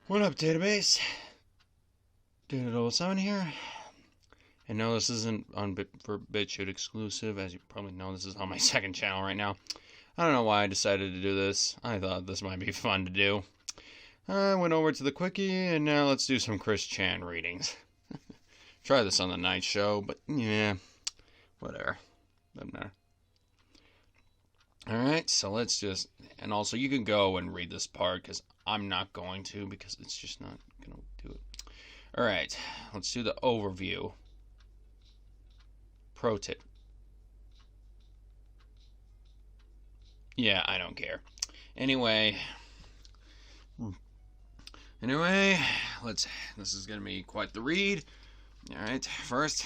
What up, database? Dude07 here. And no, this isn't on for BitChute exclusive. As you probably know, this is on my second channel right now. I don't know why I decided to do this. I thought this might be fun to do. I went over to the quickie, and now let's do some Chris Chan readings. Try this on the night show, but yeah, whatever. Doesn't matter. Alright, so let's just... And also, you can go and read this part, because I'm not going to, because it's just not going to do it. Alright, let's do the overview. Pro tip. Yeah, I don't care. Anyway, this is going to be quite the read. Alright, first,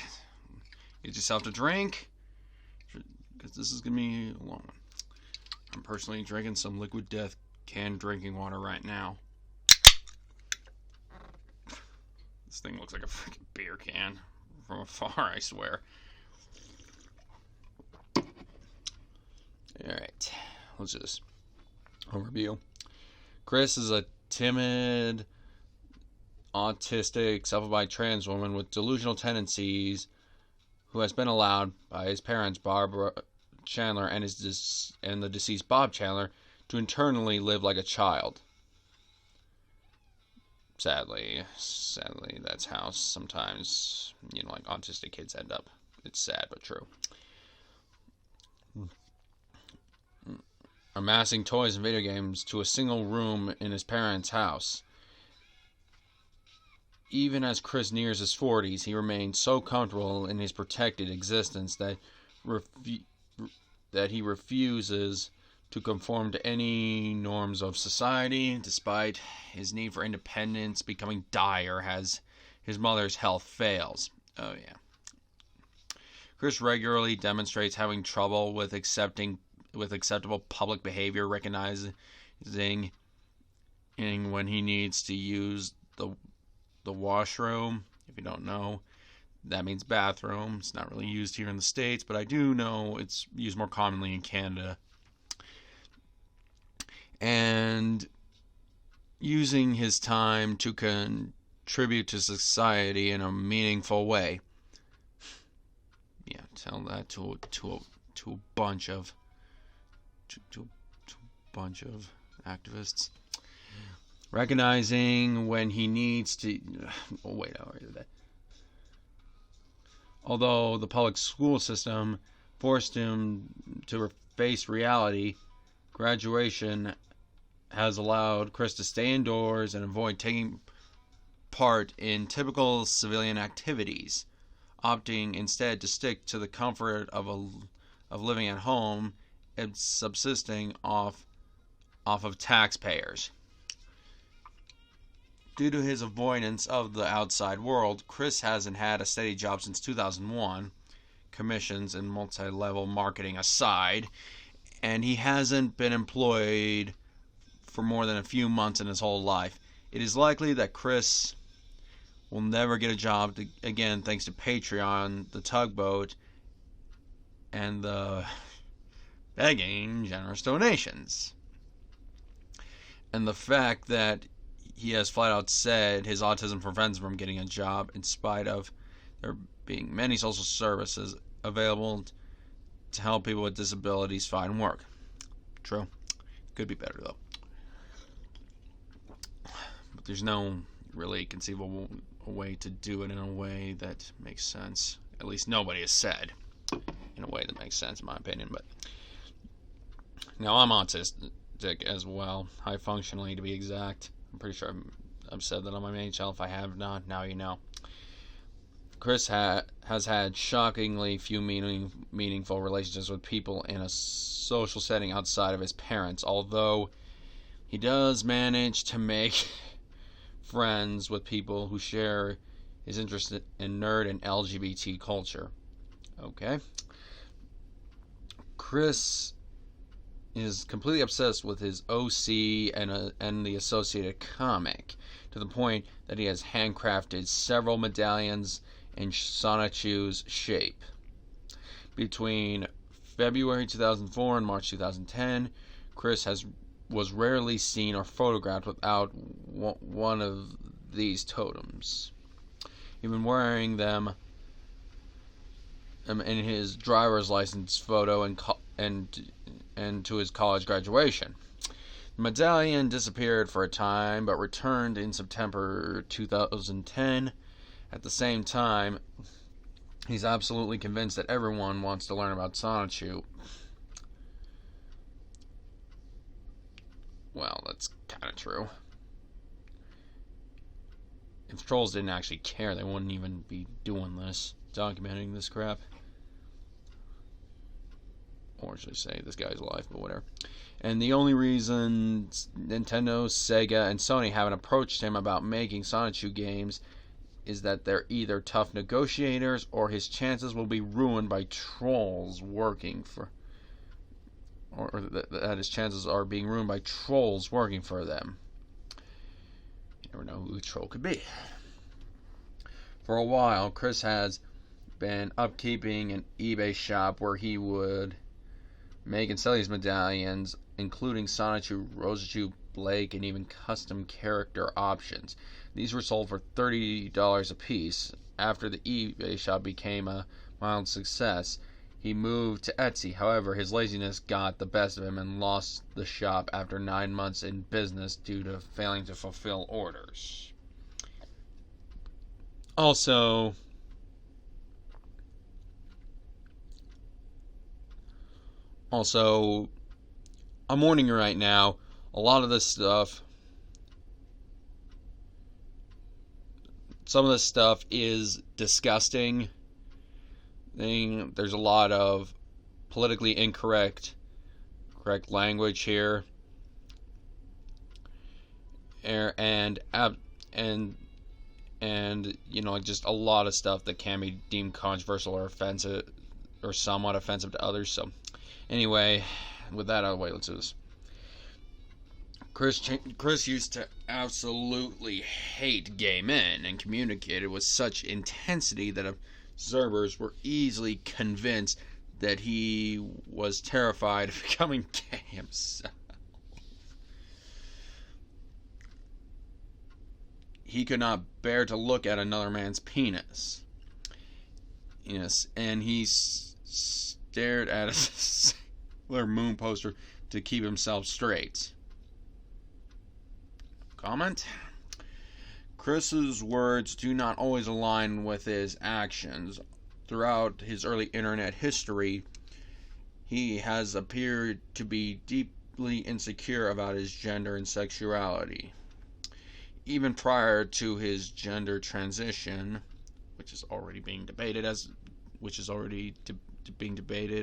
get yourself a drink, because this is going to be a long one. I'm personally drinking some Liquid Death canned drinking water right now. This thing looks like a freaking beer can from afar, I swear. Alright, let's just overview. Chris is a timid, autistic, self-abiding trans woman with delusional tendencies who has been allowed by his parents, Barbara Chandler, and the deceased Bob Chandler, to internally live like a child. Sadly, that's how sometimes, like autistic kids end up. It's sad but true. Amassing toys and video games to a single room in his parents' house. Even as Chris nears his 40s, he remains so comfortable in his protected existence that he refuses to conform to any norms of society, despite his need for independence becoming dire as his mother's health fails. Oh yeah. Chris regularly demonstrates having trouble with acceptable public behavior, recognizing when he needs to use the washroom. If you don't know, that means bathroom. It's not really used here in the States, but I do know it's used more commonly in Canada. And using his time to contribute to society in a meaningful way. Yeah, tell that to a bunch of activists. Recognizing when he needs to... Oh, wait, I already did that. Although the public school system forced him to face reality, graduation has allowed Chris to stay indoors and avoid taking part in typical civilian activities, opting instead to stick to the comfort of living at home and subsisting off of taxpayers. Due to his avoidance of the outside world, Chris hasn't had a steady job since 2001, commissions and multi-level marketing aside, and he hasn't been employed for more than a few months in his whole life. It is likely that Chris will never get a job again thanks to Patreon, the tugboat, and the begging generous donations. And the fact that he has flat out said his autism prevents him from getting a job in spite of there being many social services available to help people with disabilities find work. True. Could be better though. But there's no really conceivable way to do it in a way that makes sense. At least nobody has said in a way that makes sense in my opinion. But now I'm autistic as well, high functionally to be exact. I'm pretty sure I've said that on my main channel. If I have not, now you know. Chris has had shockingly few meaningful relationships with people in a social setting outside of his parents, although he does manage to make friends with people who share his interest in nerd and LGBT culture. Okay. Chris is completely obsessed with his OC and the associated comic, to the point that he has handcrafted several medallions in Sonichu's shape. Between February 2004 and March 2010, Chris has was rarely seen or photographed without one of these totems, even wearing them in his driver's license photo and to his college graduation. The medallion disappeared for a time, but returned in September 2010. At the same time, he's absolutely convinced that everyone wants to learn about Sonichu. Well, that's kind of true. If trolls didn't actually care, they wouldn't even be doing this, documenting this crap. Or should I say, this guy's life, but whatever. And the only reason Nintendo, Sega, and Sony haven't approached him about making Sonichu games is that they're either tough negotiators or his chances will be ruined by trolls working for... Or that his chances are being ruined by trolls working for them. You never know who the troll could be. For a while, Chris has been upkeeping an eBay shop where he would make and sell these medallions, including Sonichu, Rosachu, Blake, and even custom character options. These were sold for $30 a piece. After the eBay shop became a mild success, he moved to Etsy. However, his laziness got the best of him and lost the shop after 9 months in business due to failing to fulfill orders. Also, I'm warning you right now, a lot of this stuff, some of this stuff is disgusting. There's a lot of politically incorrect language here, and you know, just a lot of stuff that can be deemed controversial or offensive, or somewhat offensive to others. So, anyway, with that out of the way, let's do this. Chris used to absolutely hate gay men and communicated with such intensity that observers were easily convinced that he was terrified of becoming gay himself. He could not bear to look at another man's penis. Yes, and he stared at a Sailor Moon poster to keep himself straight. Comment? Chris's words do not always align with his actions. Throughout his early internet history, he has appeared to be deeply insecure about his gender and sexuality. Even prior to his gender transition, which is already being debated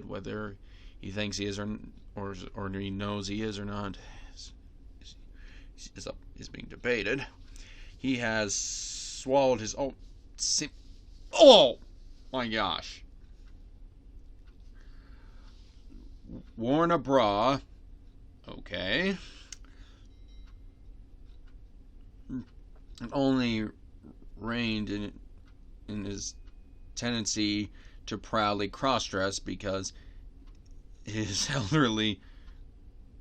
whether he thinks he is or he knows he is or not, is being debated. He has swallowed his own... Oh my gosh. Worn a bra. Okay. And only reigned in his tendency to proudly cross-dress because his elderly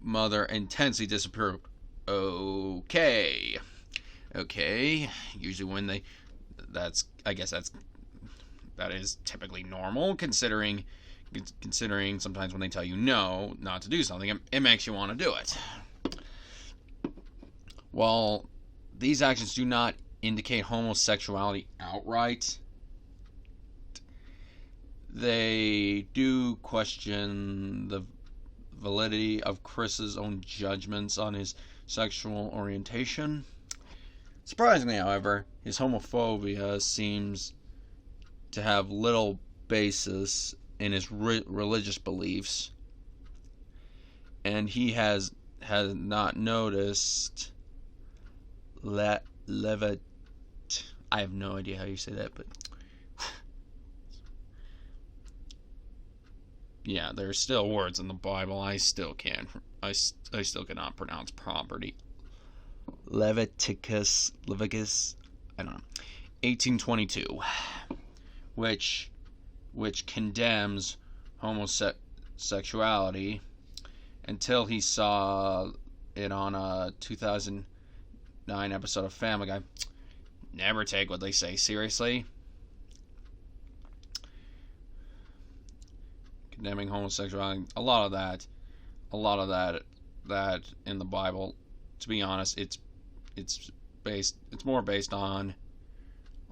mother intensely disapproved. Okay. Usually when that is typically normal, considering sometimes when they tell you no, not to do something, it makes you want to do it. While these actions do not indicate homosexuality outright, they do question the validity of Chris's own judgments on his sexual orientation. Surprisingly, however, his homophobia seems to have little basis in his religious beliefs, and he has not noticed Levitt. I have no idea how you say that, but yeah, there's still words in the Bible I still cannot pronounce properly. Leviticus, I don't know, 1822, which condemns homosexuality until he saw it on a 2009 episode of Family Guy. Never take what they say seriously. Condemning homosexuality. A lot of that in the Bible, to be honest, it's more based on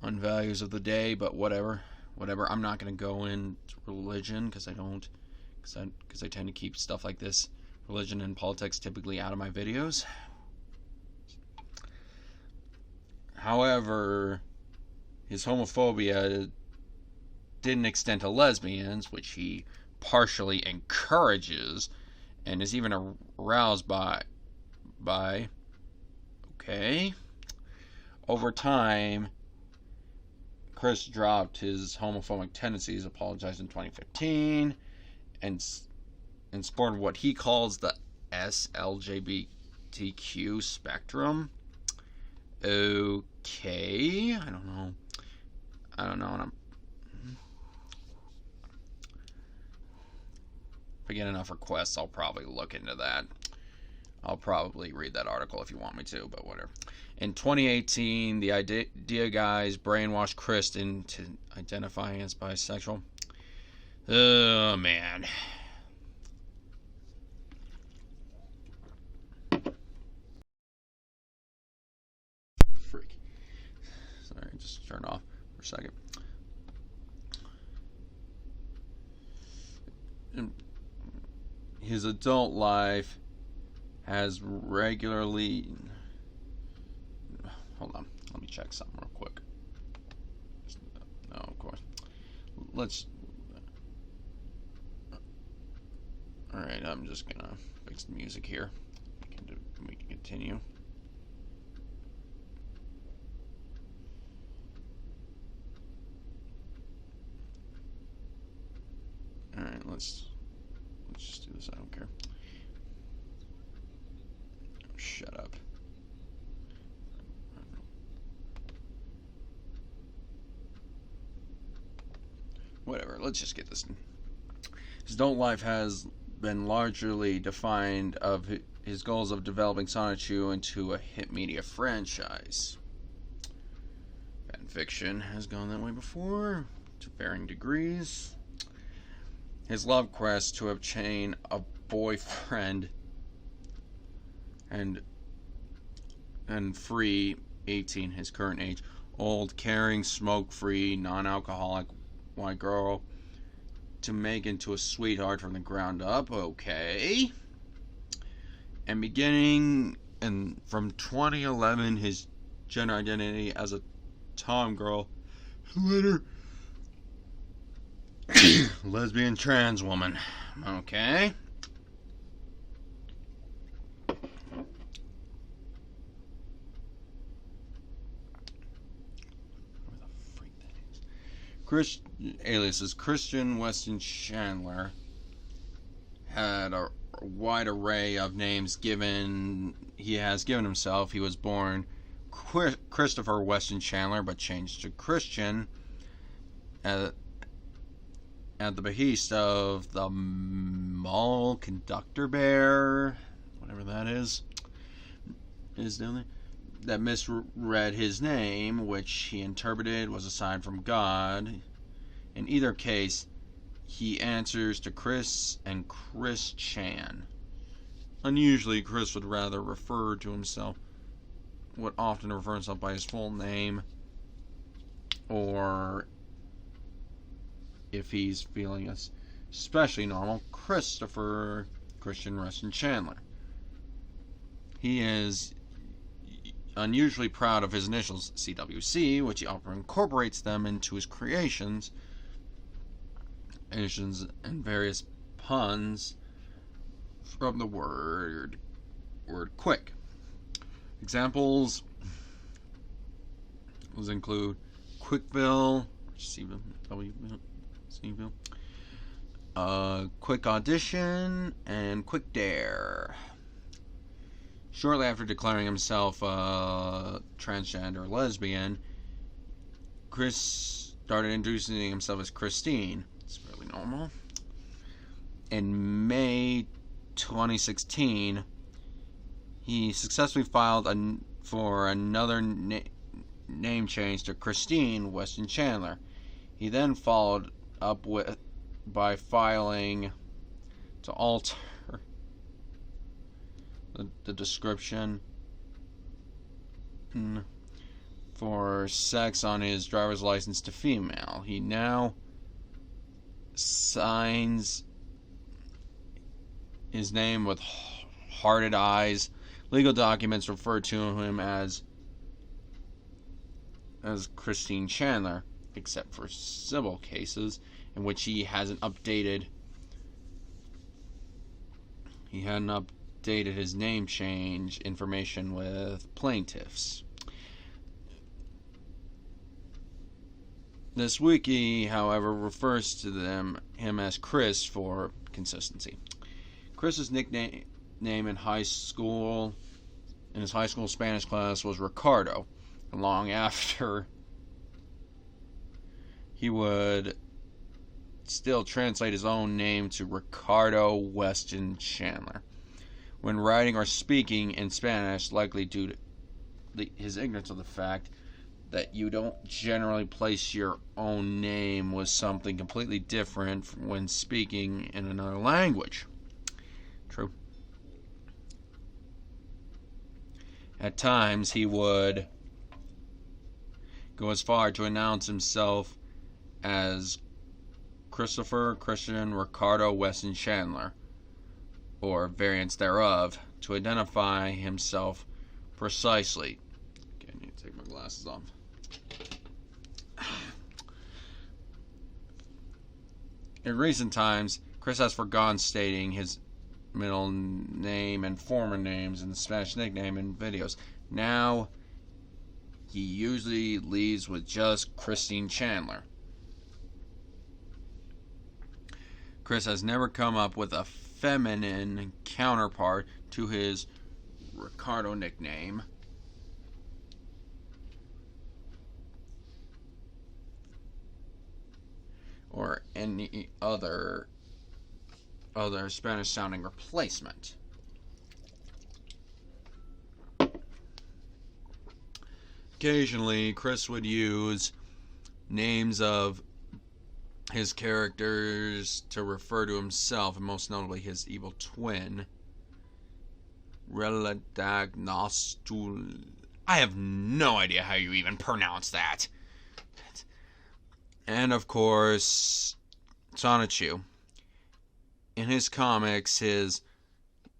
values of the day, but whatever. I'm not going to go into religion because I tend to keep stuff like this, religion and politics, typically out of my videos. However, his homophobia didn't extend to lesbians, which he partially encourages and is even aroused by. Okay. Over time, Chris dropped his homophobic tendencies, apologized in 2015, and sported what he calls the SLGBTQ spectrum. Okay, I don't know. And if I get enough requests, I'll probably look into that. I'll probably read that article if you want me to, but whatever. In 2018, the idea guys brainwashed Chris into identifying as bisexual. Oh, man. Freak. Sorry, just turn off for a second. His adult life has regularly... Hold on, let me check something real quick. No, of course. Let's... Alright, I'm just gonna fix the music here. We can continue. Alright, let's just do this. I don't care. Oh, shut up. Whatever, let's just get this. His adult life has been largely defined of his goals of developing Sonic 2 into a hit media franchise. Fan fiction has gone that way before, to varying degrees. His love quest to obtain a boyfriend and free 18, his current age, old, caring, smoke-free, non-alcoholic white girl to make into a sweetheart from the ground up. Okay. And from 2011, his gender identity as a tom girl, later lesbian trans woman. Okay. Aliases. Christian Weston Chandler had a wide array of names he has given himself. He was born Christopher Weston Chandler, but changed to Christian at the behest of the mall conductor bear, whatever that is down there, that misread his name, which he interpreted was a sign from God. In either case, he answers to Chris and Chris Chan. Unusually, Chris would rather refer to himself, would often refer himself by his full name, or if he's feeling especially normal, Christopher Christian Weston Chandler. He is unusually proud of his initials, CWC, which he often incorporates them into his creations and various puns from the word quick. Examples include Quickville, Quick Audition, and Quick Dare. Shortly after declaring himself transgender lesbian, Chris started introducing himself as Christine. It's fairly normal. In May 2016, he successfully filed for another name change to Christine Weston Chandler. He then followed up by filing to alter the description for sex on his driver's license to female. He now signs his name with hearted eyes. Legal documents refer to him as Christine Chandler, except for civil cases in which he hadn't updated his name change information with plaintiffs. This wiki, however, refers to him as Chris for consistency. Chris's nickname in his high school Spanish class was Ricardo, and long after he would still translate his own name to Ricardo Weston Chandler when writing or speaking in Spanish, likely due to his ignorance of the fact that you don't generally place your own name with something completely different when speaking in another language. True. At times, he would go as far to announce himself as Christopher Christian Ricardo Weston Chandler, or variants thereof, to identify himself precisely. Okay, I need to take my glasses off. In recent times, Chris has forgone stating his middle name and former names in the Spanish nickname in videos. Now, he usually leads with just Christine Chandler. Chris has never come up with a feminine counterpart to his Ricardo nickname. Or any other Spanish-sounding replacement. Occasionally, Chris would use names of his characters to refer to himself, and most notably his evil twin, Reladagnostul. I have no idea how you even pronounce that. And of course, Sonichu. In his comics,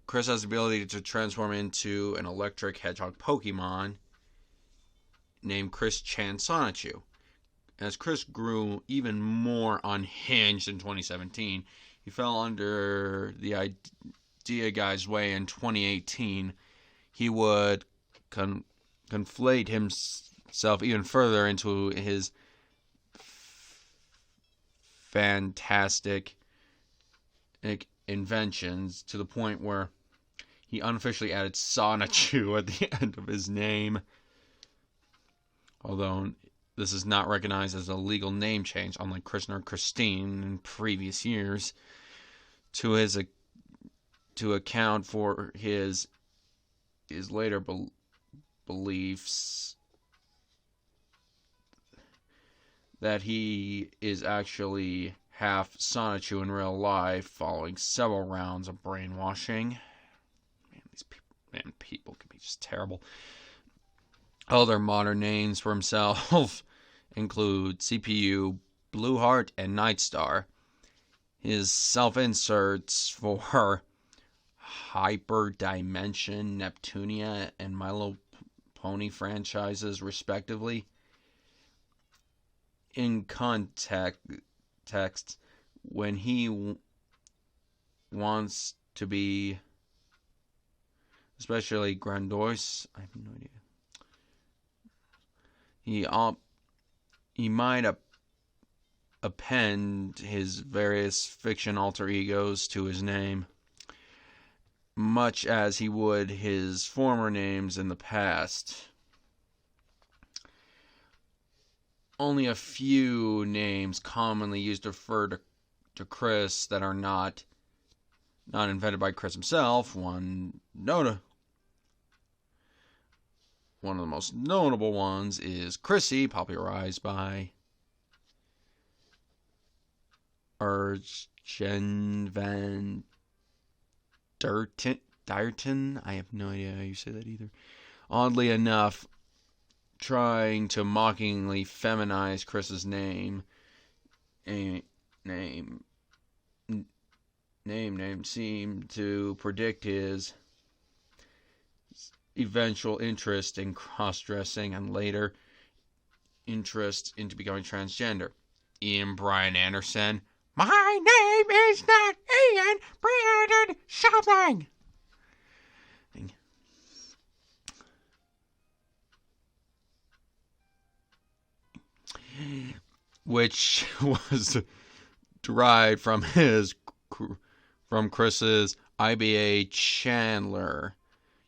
Chris has the ability to transform into an electric hedgehog Pokemon named Chris Chan Sonichu. As Chris grew even more unhinged in 2017, he fell under the idea guy's way in 2018. He would conflate himself even further into his fantastic inventions, to the point where he unofficially added Sonichu at the end of his name. Although this is not recognized as a legal name change, unlike Krishna or Christine in previous years, to account for his later beliefs that he is actually half Sonichu in real life, following several rounds of brainwashing. People can be just terrible. Other modern names for himself include CPU, Blueheart, and Nightstar. His self-inserts for Hyperdimension, Neptunia, and Milo Pony franchises, respectively. In context, when he wants to be especially grandiose, I have no idea. He might append his various fiction alter egos to his name, much as he would his former names in the past. Only a few names commonly used to refer to Chris that are not invented by Chris himself. One one of the most notable ones is Chrissy, popularized by Arjen van Dierten. I have no idea how you say that either. Oddly enough, trying to mockingly feminize Chris's name seemed to predict his eventual interest in cross-dressing and later interest into becoming transgender. Ian Brian Anderson. My name is not Ian Brandon something. Which was derived from Chris's IBA Chandler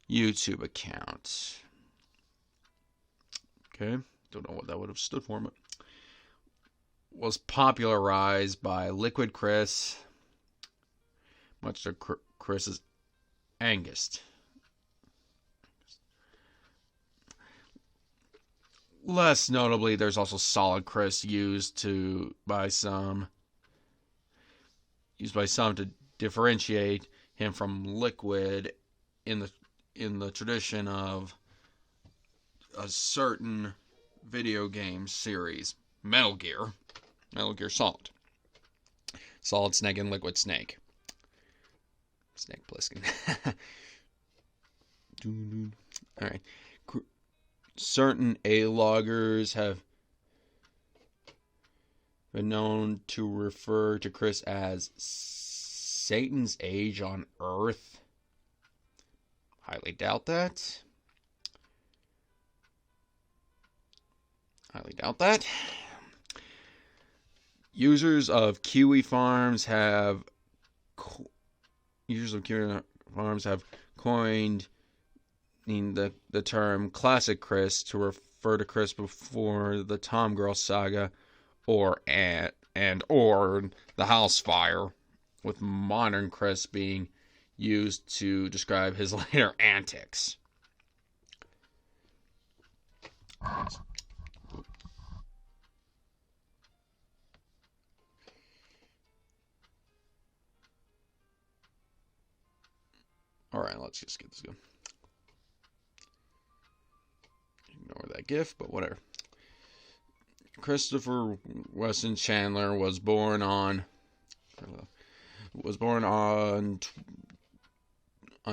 YouTube account. Okay, don't know what that would have stood for, but was popularized by Liquid Chris, much to Chris's angst. Less notably, there's also Solid Chris used by some to differentiate him from Liquid in the tradition of a certain video game series, Metal Gear Solid. Solid Snake and Liquid Snake. Snake Plissken. Alright. Certain A-loggers have been known to refer to Chris as Satan's age on Earth. Highly doubt that. Users of Kiwi Farms have coined the term Classic Chris to refer to Chris before the Tom Girl saga or the House Fire, with modern Chris being used to describe his later antics. Alright, let's just get this going. Ignore that GIF, but whatever. Christopher Weston Chandler was born on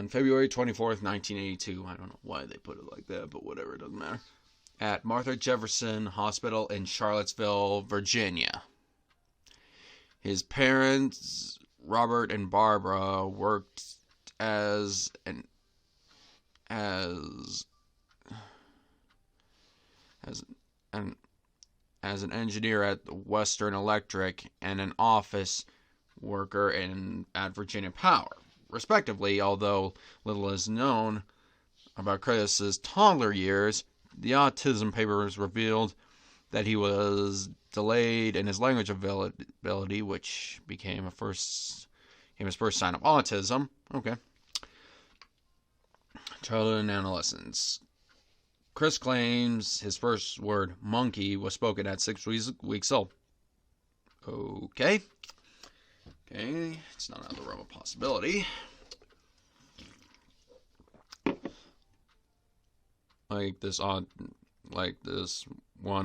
February 24th, 1982. I don't know why they put it like that, but whatever, it doesn't matter. At Martha Jefferson Hospital in Charlottesville, Virginia. His parents, Robert and Barbara, worked as an engineer at Western Electric and an office worker at Virginia Power, respectively. Although little is known about Chris's toddler years, the autism papers revealed that he was delayed in his language ability, which became his first sign of autism. Okay. Childhood and adolescence. Chris claims his first word, monkey, was spoken at 6 weeks old. Okay. It's not out of the realm of possibility. Like this one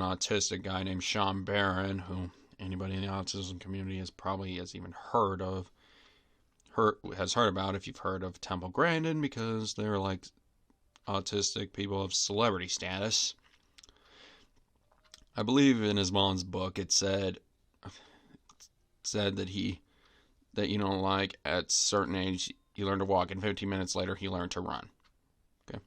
autistic guy named Sean Barron, who anybody in the autism community has even heard about if you've heard of Temple Grandin, because they're like autistic people of celebrity status. I believe in his mom's book it said that like at certain age he learned to walk and 15 minutes later he learned to run. Okay.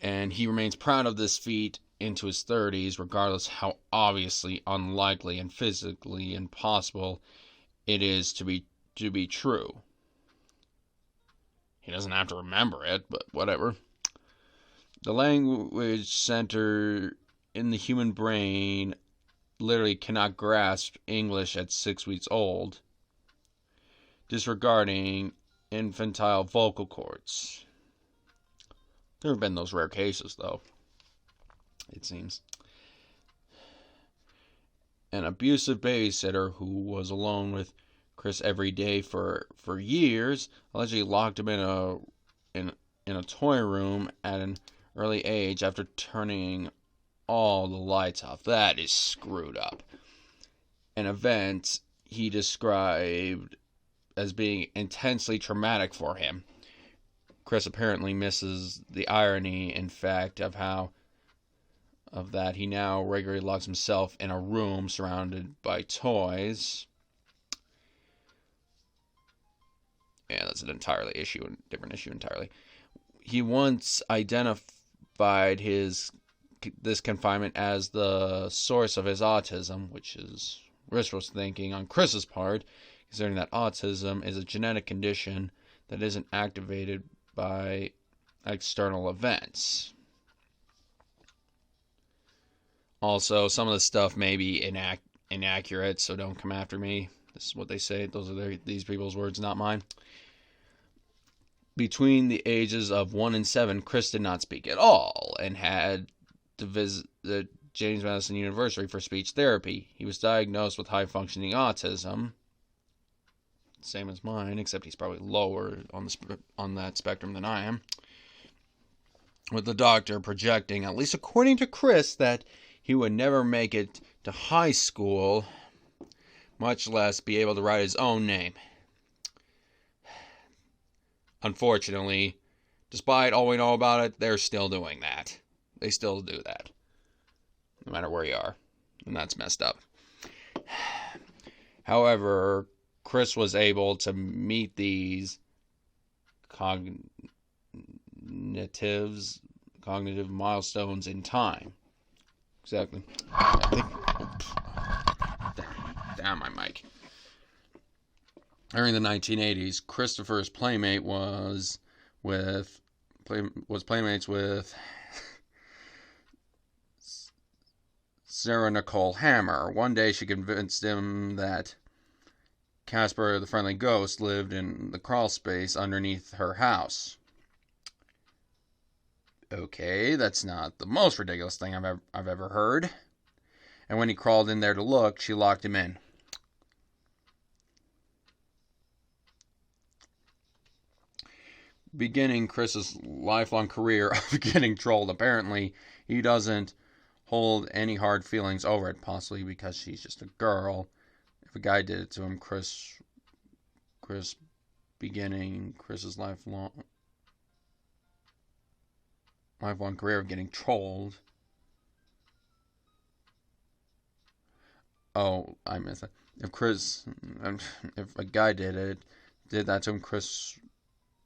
And he remains proud of this feat into his 30s, regardless how obviously unlikely and physically impossible it is to be true. He doesn't have to remember it, but whatever. The language center in the human brain literally cannot grasp English at 6 weeks old, disregarding infantile vocal cords. There have been those rare cases, though, it seems. An abusive babysitter who was alone with Chris every day for years allegedly locked him in a toy room at an early age after turning all the lights off. That is screwed up. An event he described as being intensely traumatic for him. Chris apparently misses the irony, in fact, of that he now regularly locks himself in a room surrounded by toys. Yeah, that's a different issue entirely. He once identified this confinement as the source of his autism, which is wishful thinking on Chris's part, considering that autism is a genetic condition that isn't activated by external events. Also, some of the stuff may be inaccurate, so don't come after me. This is what they say. Those are these people's words, not mine. Between the ages of 1 and 7, Chris did not speak at all and had to visit the James Madison University for speech therapy. He was diagnosed with high-functioning autism, same as mine, except he's probably lower on that spectrum than I am, with the doctor projecting, at least according to Chris, that he would never make it to high school, much less be able to write his own name. Unfortunately, despite all we know about it, they're still doing that. They still do that, no matter where you are, and that's messed up. However, Chris was able to meet these cognitive milestones in time. Exactly. Damn my mic. During the 1980s, Christopher's playmate was playmates with Sarah Nicole Hammer. One day she convinced him that Casper the Friendly Ghost lived in the crawl space underneath her house. Okay, that's not the most ridiculous thing I've ever heard. And when he crawled in there to look, she locked him in. Beginning Chris's lifelong career of getting trolled, apparently he doesn't hold any hard feelings over it, possibly because she's just a girl. If a guy did it to him, Chris beginning Chris's lifelong career of getting trolled. Oh, I missed that. If a guy did that to him, Chris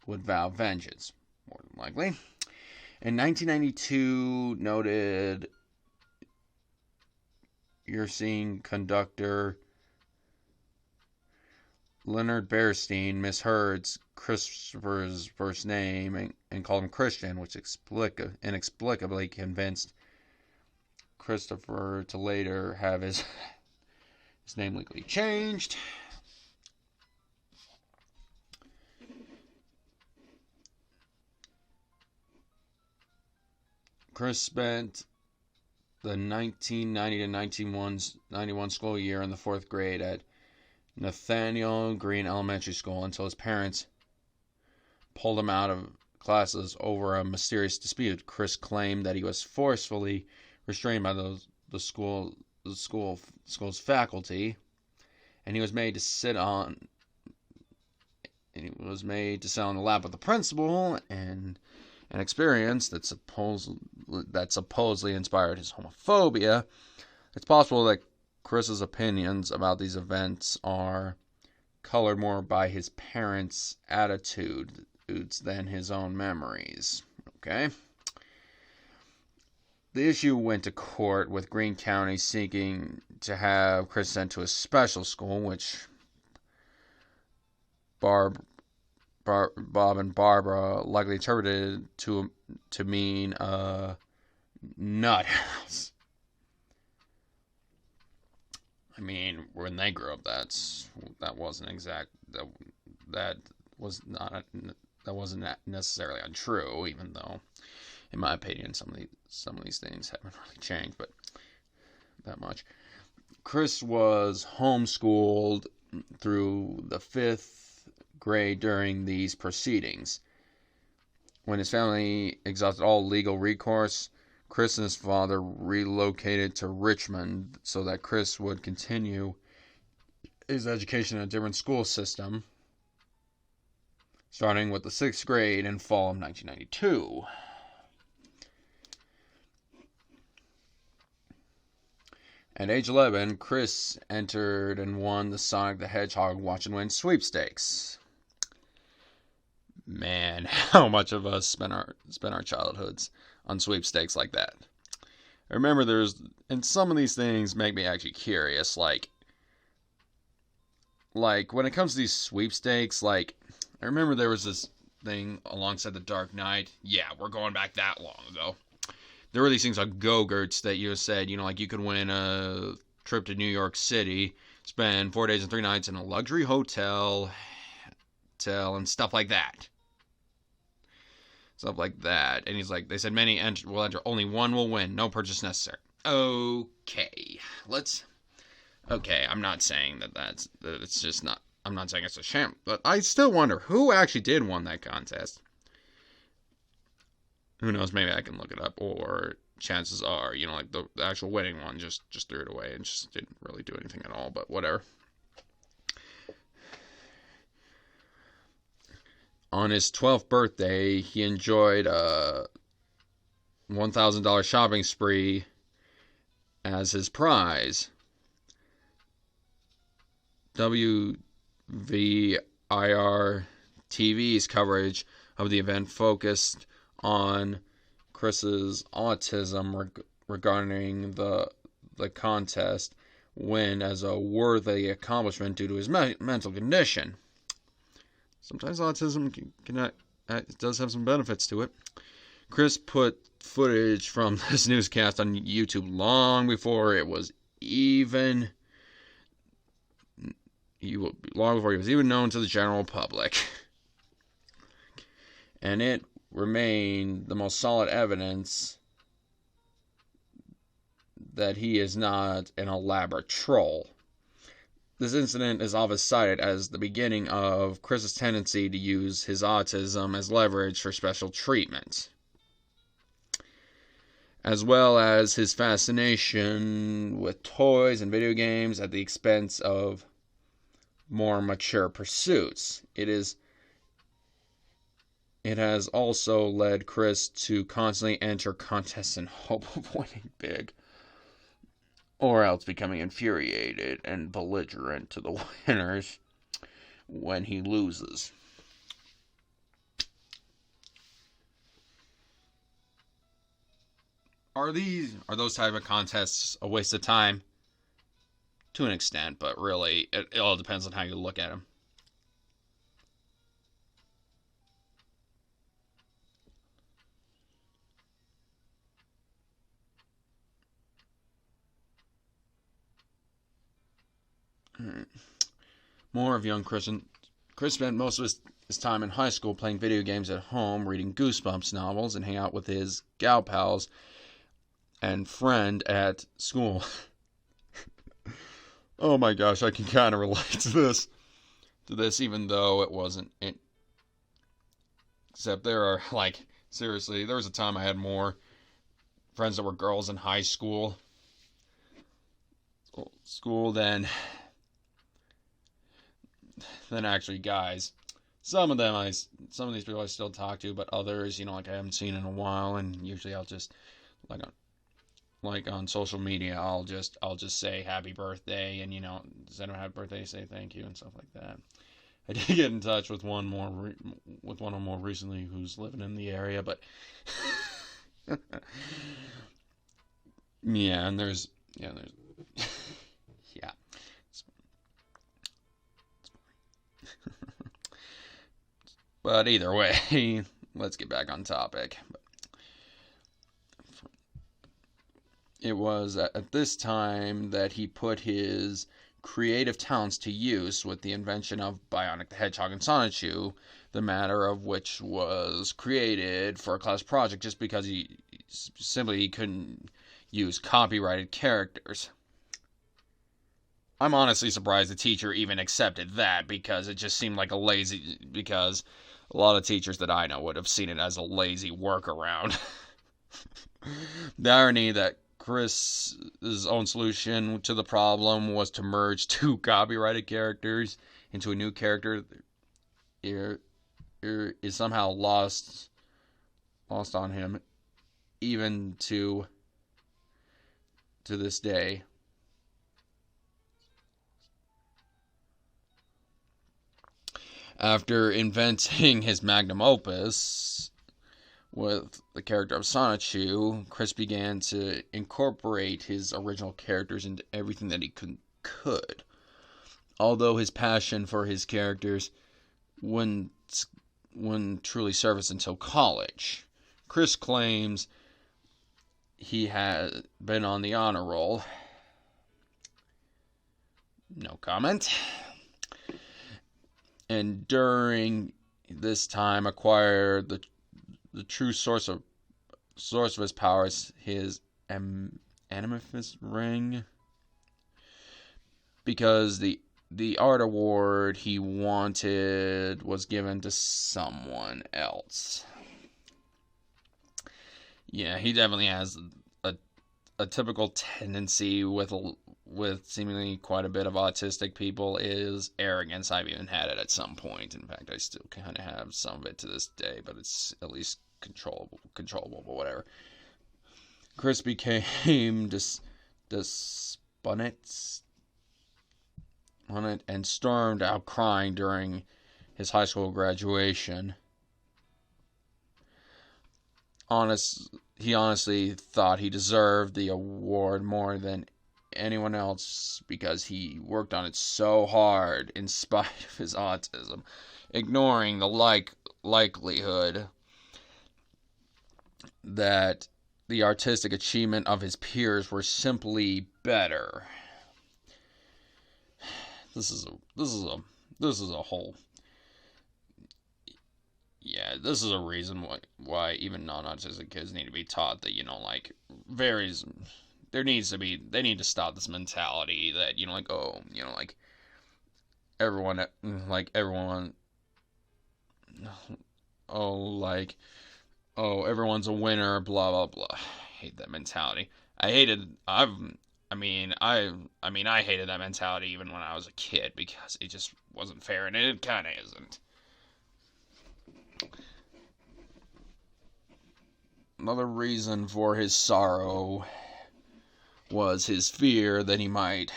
would vow vengeance, more than likely. In 1992, noted Ursine conductor Leonard Bearstein misheard Christopher's first name and called him Christian, which inexplicably convinced Christopher to later have his name legally changed. Chris spent the 1990 to 1991 school year in the 4th grade at Nathaniel Green Elementary School until his parents pulled him out of classes over a mysterious dispute. Chris claimed that he was forcefully restrained by the school's faculty, and he was made to sit on the lap of the principal, and an experience that supposedly inspired his homophobia. It's possible that Chris's opinions about these events are colored more by his parents' attitudes than his own memories. Okay? The issue went to court, with Greene County seeking to have Chris sent to a special school, which Bob and Barbara likely interpreted to mean a nut house. I mean, when they grew up, that wasn't necessarily untrue, even though In my opinion, some of these things haven't really changed, but that much. Chris was homeschooled through the 5th grade during these proceedings. When his family exhausted all legal recourse, Chris and his father relocated to Richmond so that Chris would continue his education in a different school system, starting with the 6th grade in fall of 1992. At age 11, Chris entered and won the Sonic the Hedgehog Watch and Win sweepstakes. Man, how much of us spent our childhoods on sweepstakes like that. I remember and some of these things make me actually curious, like when it comes to these sweepstakes, I remember there was this thing alongside the Dark Knight. Yeah, we're going back that long ago. There were these things like Go-Gurts that you said, like you could win a trip to New York City, spend 4 days and 3 nights in a luxury hotel, and stuff like that. Stuff like that. And he's like, they said many will enter, only one will win, no purchase necessary. Okay, I'm not saying that it's just not, I'm not saying it's a sham, but I still wonder who actually did win that contest. Who knows, maybe I can look it up, or chances are, the actual winning one just threw it away and just didn't really do anything at all, but whatever. On his 12th birthday, he enjoyed a $1,000 shopping spree as his prize. WVIR TV's coverage of the event focused on Chris's autism regarding the contest win as a worthy accomplishment due to his mental condition. Sometimes autism it does have some benefits to it. Chris put footage from this newscast on YouTube long before it was even known to the general public. And it remained the most solid evidence that he is not an elaborate troll. This incident is often cited as the beginning of Chris's tendency to use his autism as leverage for special treatment, as well as his fascination with toys and video games at the expense of more mature pursuits. It has also led Chris to constantly enter contests in hope of winning big, or else becoming infuriated and belligerent to the winners when he loses. Are those type of contests a waste of time? To an extent, but really, it all depends on how you look at them. More of young Chris. Chris spent most of his time in high school playing video games at home, reading Goosebumps novels, and hang out with his gal pals and friend at school. Oh my gosh, I can kind of relate to this, even though it wasn't it. Except there are, seriously, there was a time I had more friends that were girls in high school than actually guys. Some of these people I still talk to, but others, I haven't seen in a while, and usually I'll just, on social media, I'll just say happy birthday, and send them a happy birthday, say thank you, and stuff like that. I did get in touch with one more recently who's living in the area, but yeah, there's yeah. But either way, let's get back on topic. It was at this time that he put his creative talents to use with the invention of Bionic the Hedgehog and Sonichu, the matter of which was created for a class project just because he couldn't use copyrighted characters. I'm honestly surprised the teacher even accepted that, because it just seemed like because a lot of teachers that I know would have seen it as a lazy workaround. The irony that Chris's own solution to the problem was to merge two copyrighted characters into a new character is somehow lost on him, even to this day. After inventing his magnum opus with the character of Sonichu, Chris began to incorporate his original characters into everything that he could. Although his passion for his characters wouldn't truly surface until college. Chris claims he had been on the honor roll. No comment. And during this time acquired the true source of his powers, his amethyst ring, because the art award he wanted was given to someone else. Yeah, he definitely has a typical tendency with seemingly quite a bit of autistic people is arrogance. I've even had it at some point. In fact, I still kind of have some of it to this day, but it's at least controllable, but whatever. Chris became despondent and stormed out crying during his high school graduation. He honestly thought he deserved the award more than anyone else because he worked on it so hard in spite of his autism, ignoring the likelihood that the artistic achievement of his peers were simply better. This is a whole. Yeah, this is a reason why even non-autistic kids need to be taught that, they need to stop this mentality that, everyone, everyone's a winner, blah, blah, blah. I hate that mentality. I hated that mentality even when I was a kid because it just wasn't fair, and it kind of isn't. Another reason for his sorrow was his fear that he might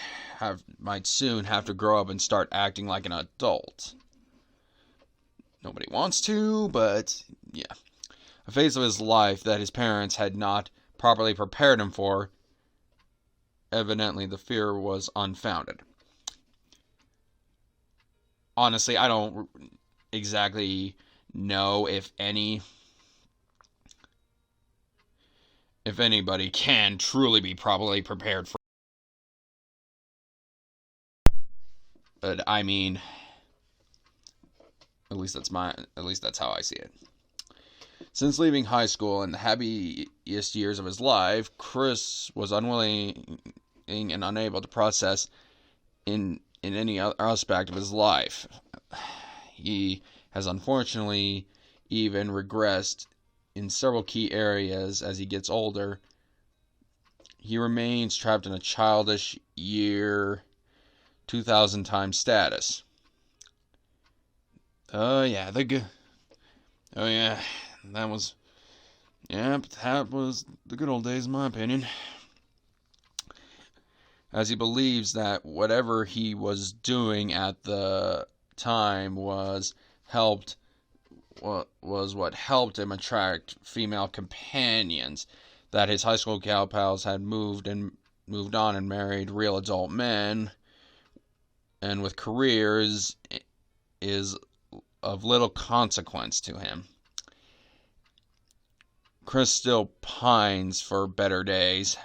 soon have to grow up and start acting like an adult. Nobody wants to, but yeah. A phase of his life that his parents had not properly prepared him for. Evidently, the fear was unfounded. Honestly, I don't exactly know if anybody can truly be properly prepared for. But I mean, at least that's how I see it. Since leaving high school in the happiest years of his life, Chris was unwilling and unable to process in any other aspect of his life. He has unfortunately even regressed in several key areas as he gets older. He remains trapped in a childish year 2000 time status. That was the good old days in my opinion. As he believes that whatever he was doing at the time was what helped him attract female companions, that his high school gal pals had moved on and married real adult men, and with careers is of little consequence to him. Chris still pines for better days.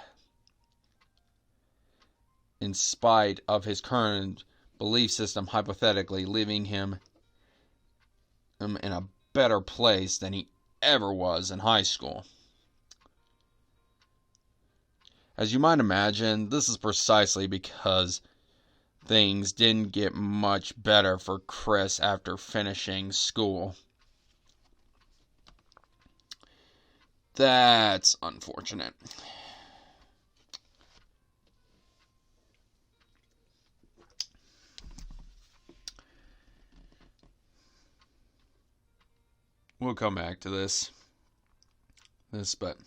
in spite of his current belief system, hypothetically, leaving him in a better place than he ever was in high school. As you might imagine, this is precisely because things didn't get much better for Chris after finishing school. That's unfortunate. We'll come back to this, but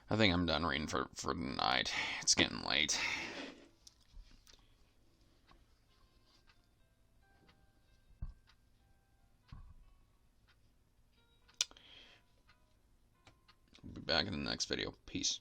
I think I'm done reading for tonight. It's getting late. We'll be back in the next video. Peace.